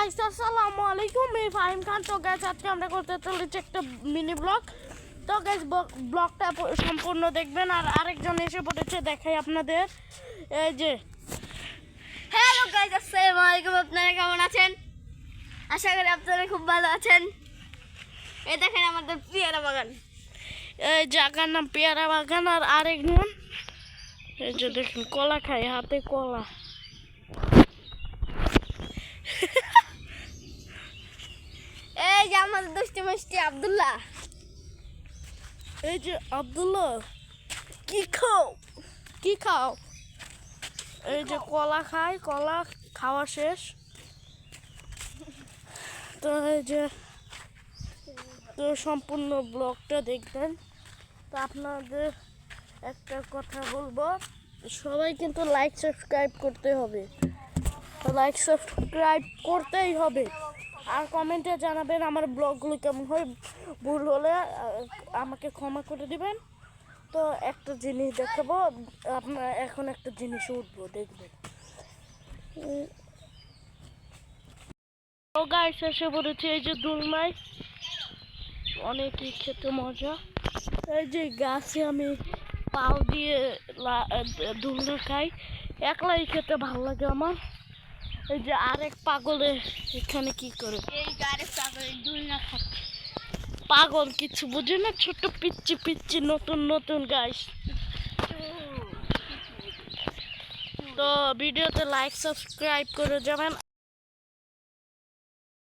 Guys আসসালামু আলাইকুম, আমি ফাহিম খান। তো গাইস আজকে আমরা করতে চলেছি একটা মিনি ব্লগ। তো গাইস ব্লগটা সম্পূর্ণ দেখবেন। আর আরেকজন এসে পড়েছে, দেখাই আপনাদের। এই যে হ্যালো গাইস, আসসালামু আলাইকুম। আপনারা কেমন আছেন? আশা করি আপনারা খুব ভালো আছেন। এই দেখেন আমাদের পেয়ারা বাগান। এই জায়গার নাম পেয়ারা বাগান। আর আরেকজন এই যে দেখুন কলা খায়, হাতে কলা। এই যে আমাদের দুষ্টি মিষ্টি আব্দুল্লাহ। এই যে আব্দুল্লাহ, কি খাও কি খাও? এই যে কলা খায়, কলা খাওয়া শেষ। তো এই যে তো সম্পূর্ণ ব্লগটা দেখবেন। তো আপনাদের একটা কথা বলবো, সবাই কিন্তু লাইক সাবস্ক্রাইব করতে হবে। তো লাইক সাবস্ক্রাইব করতেই হবে। আর কমেন্টে জানাবেন আমার ব্লগগুলো কেমন হয়। ভুল হলে আমাকে ক্ষমা করে দিবেন। তো একটা জিনিস দেখাবো, আপনার এখন একটা জিনিস উঠবো, দেখবেন। তো গাইস এসে পড়েছে এই যে দোলনায়, অনেকই খেতে মজা। এই যে গাছে আমি পাও দিয়ে দোলনা খাই, একলাই খেতে ভালো লাগে আমার। এই যে আরেক পাগলে এখানে কি করে, এই গাড়ি পাগল দুলনা খাচ্ছে। পাগল কিছু বুঝে না, ছোট পিচ্ছি পিচ্ছি নতুন নতুন গাইস। তো ভিডিওতে লাইক সাবস্ক্রাইব করে যাবেন।